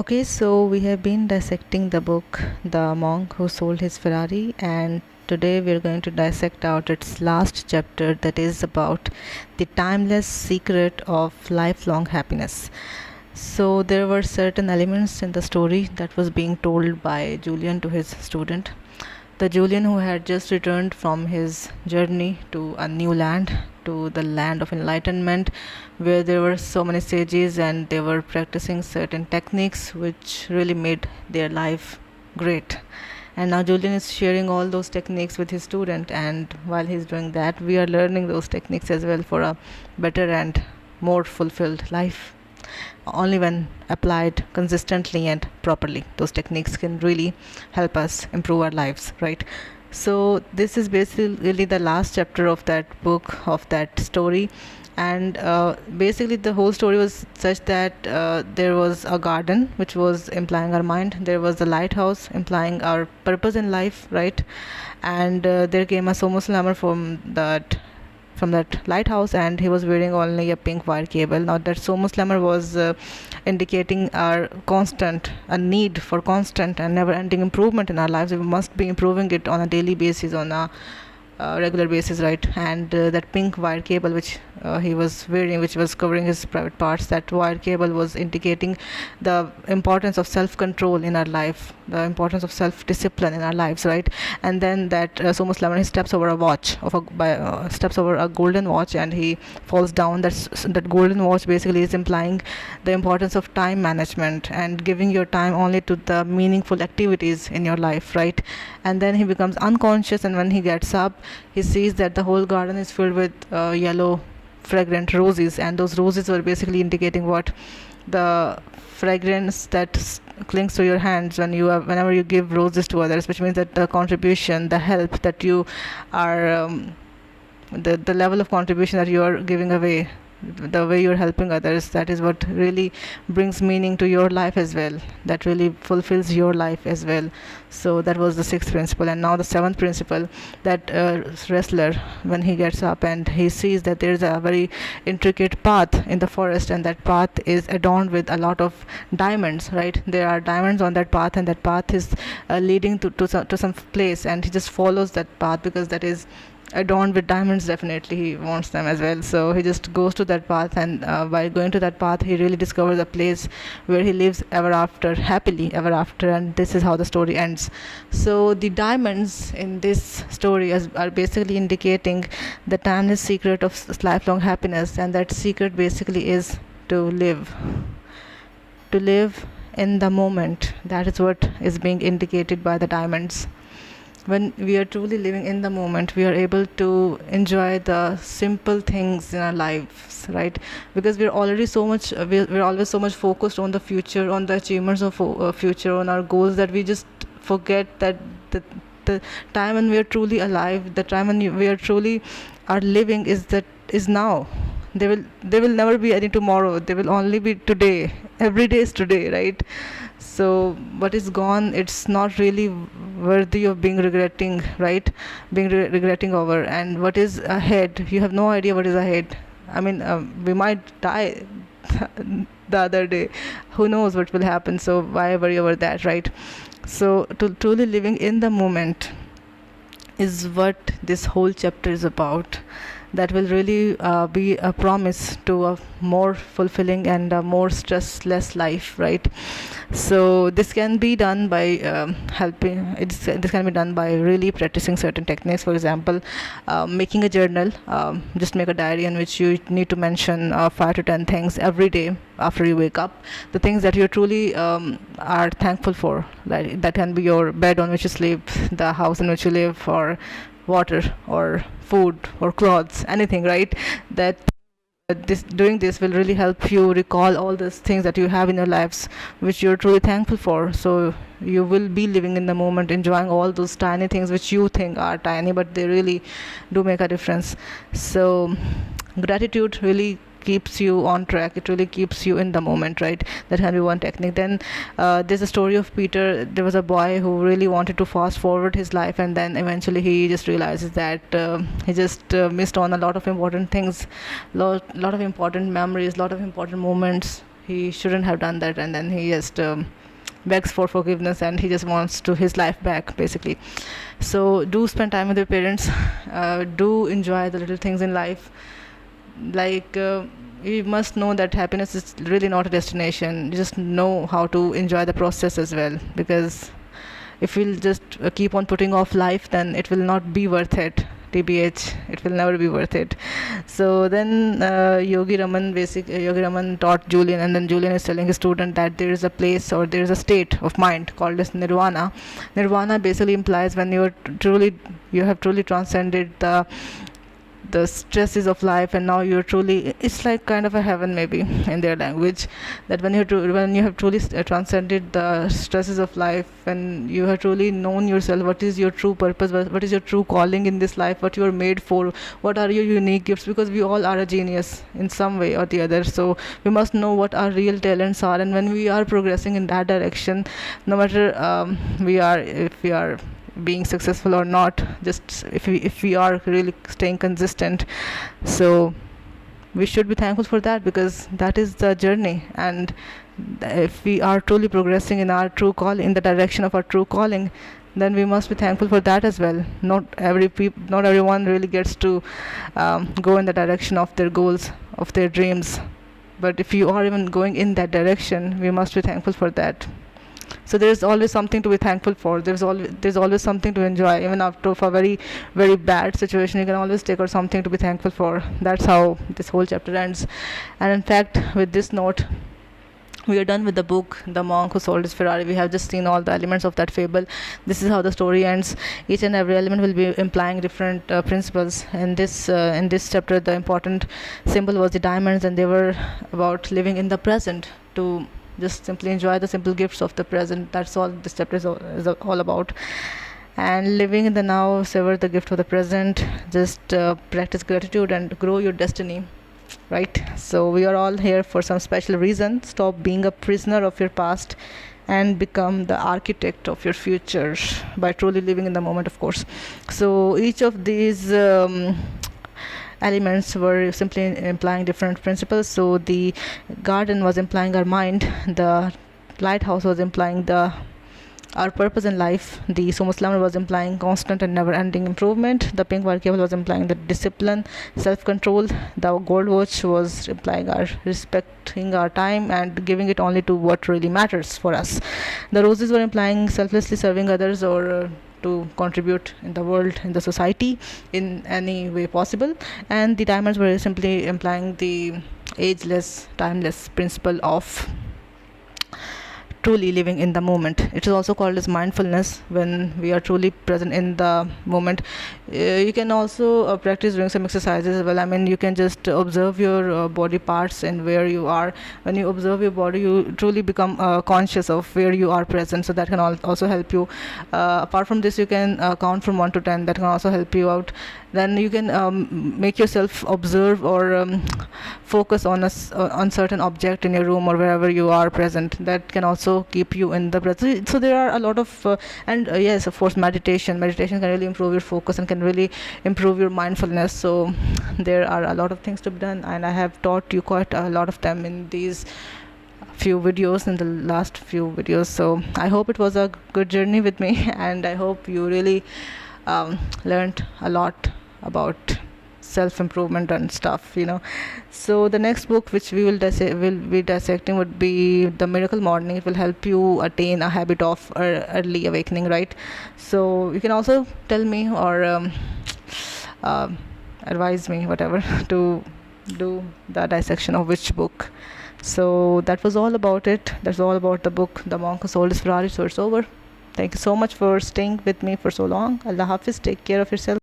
Okay, so we have been dissecting the book The Monk Who Sold His Ferrari, and today we're going to dissect out its last chapter, that is about the timeless secret of lifelong happiness. So there were certain elements in the story that was being told by Julian to his student. The Julian who had just returned from his journey to a new land, to the land of enlightenment, where there were so many sages and they were practicing certain techniques which really made their life great. And now Julian is sharing all those techniques with his student, and while he's doing that, we are learning those techniques as well for a better and more fulfilled life. Only when applied consistently and properly, those techniques can really help us improve our lives, right? So this is basically the last chapter of that book, of that story. And basically the whole story was such that there was a garden which was implying our mind, there was a lighthouse implying our purpose in life, right? And there came a sumo slammer from that lighthouse, and he was wearing only a pink wire cable. Now that sumo slammer was indicating our constant a need for constant and never ending improvement in our lives. We must be improving it on a daily basis, on a regular basis, right? And that pink wire cable which he was wearing, which was covering his private parts, that wire cable was indicating the importance of self-control in our life, the importance of self-discipline in our lives, right? And then that sumo slammer, he steps over a watch of steps over a golden watch, and he falls down. That golden watch basically is implying the importance of time management and giving your time only to the meaningful activities in your life, right? And then he becomes unconscious, and when he gets up, he sees that the whole garden is filled with yellow fragrant roses, and those roses were basically indicating what? The fragrance that clings to your hands whenever you give roses to others, which means that the contribution, the help that you are the level of contribution that you are giving away, the way you're helping others, that is what really brings meaning to your life as well, that really fulfills your life as well. So that was the sixth principle. And now the seventh principle, that wrestler, when he gets up and he sees that there is a very intricate path in the forest, and that path is adorned with a lot of diamonds, right? There are diamonds on that path, and that path is leading to some place, and he just follows that path because that is adorned with diamonds. Definitely he wants them as well, so he just goes to that path, and by going to that path, he really discovers a place where he lives ever after, happily ever after. And this is how the story ends. So the diamonds in this story are basically indicating the timeless secret of lifelong happiness, and that secret basically is to live in the moment. That is what is being indicated by the diamonds. When we are truly living in the moment, we are able to enjoy the simple things in our lives, right? Because we're already so much we're always so much focused on the future, on the achievements of future, on our goals, that we just forget that the time when we are truly alive, the time when we are truly are living, is now. There will never be any tomorrow. There will only be today. Every day is today, right? So what is gone, it's not really worthy of being regretting, right? Regretting over. And what is ahead, you have no idea what is ahead. I mean, we might die the other day, who knows what will happen, so why worry over that, right? So to truly living in the moment is what this whole chapter is about. That will really be a promise to a more fulfilling and a more stressless life, right? So this can be done by this can be done by really practicing certain techniques. For example, making a journal. Just make a diary in which you need to mention 5 to 10 things every day after you wake up, the things that you truly are thankful for. Like, that can be your bed on which you sleep, the house in which you live, or water, or food, or clothes, anything, right? That doing this will really help you recall all those things that you have in your lives which you're truly thankful for. So you will be living in the moment, enjoying all those tiny things which you think are tiny, but they really do make a difference. So gratitude really keeps you on track, it really keeps you in the moment, right? That can be one technique. Then there's a story of Peter. There was a boy who really wanted to fast forward his life, and then eventually he just realizes that he just missed on a lot of important things, lot of important memories, lot of important moments he shouldn't have done that, and then he just begs for forgiveness, and he just wants to his life back, basically. So do spend time with your parents. Do enjoy the little things in life. Like you must know that happiness is really not a destination. You just know how to enjoy the process as well, because if we'll just keep on putting off life, then it will not be worth it. TBH, it will never be worth it. So then Yogi Raman taught Julian, and then Julian is telling his student that there is a place, or there is a state of mind called as nirvana. Nirvana basically implies when you have truly transcended the stresses of life, and now you're truly, it's like kind of a heaven maybe in their language, that when you have truly transcended the stresses of life, and you have truly known yourself, what is your true purpose, what is your true calling in this life, what you are made for, what are your unique gifts, because we all are a genius in some way or the other. So we must know what our real talents are, and when we are progressing in that direction, no matter if we are being successful or not, just if we are really staying consistent, so we should be thankful for that, because that is the journey. And if we are truly progressing in our true calling, in the direction of our true calling, then we must be thankful for that as well. Not everyone really gets to go in the direction of their goals, of their dreams, but if you are even going in that direction, we must be thankful for that. So there's always something to be thankful for. There's always something to enjoy. Even after a very, very bad situation, you can always take out something to be thankful for. That's how this whole chapter ends. And in fact, with this note, we are done with the book, The Monk Who Sold His Ferrari. We have just seen all the elements of that fable. This is how the story ends. Each and every element will be implying different principles. In this chapter, the important symbol was the diamonds, and they were about living in the present, to just simply enjoy the simple gifts of the present. That's all this chapter is all about. And living in the now, savor the gift of the present. Just practice gratitude and grow your destiny, right? So we are all here for some special reason. Stop being a prisoner of your past and become the architect of your future by truly living in the moment, of course. So each of these elements were simply implying different principles. So the garden was implying our mind, the lighthouse was implying our purpose in life, the Sumo Slammer was implying constant and never-ending improvement, the pink wire cable was implying the discipline, self-control, the gold watch was implying our respecting our time and giving it only to what really matters for us, the roses were implying selflessly serving others, or to contribute in the world, in the society, in any way possible, and the diamonds were simply implying the ageless, timeless principle of truly living in the moment. It is also called as mindfulness, when we are truly present in the moment. You can also practice doing some exercises as well. I mean, you can just observe your body parts and where you are. When you observe your body, you truly become conscious of where you are present, so that can also help you. Apart from this, you can count from 1 to 10. That can also help you out. Then you can make yourself observe or focus on on certain object in your room or wherever you are present. That can also keep you in the present. So there are a lot of yes, of course, meditation can really improve your focus and can really improve your mindfulness. So there are a lot of things to be done, and I have taught you quite a lot of them in these in the last few videos. So I hope it was a good journey with me, and I hope you really learned a lot about self-improvement and stuff, So the next book which we will be dissecting would be The Miracle Morning. It will help you attain a habit of early awakening, right? So you can also tell me or advise me, whatever, to do the dissection of which book. So that was all about it. That's all about the book, The Monk Who Sold His Ferrari. So it's over. Thank you so much for staying with me for so long. Allah Hafiz. Take care of yourself.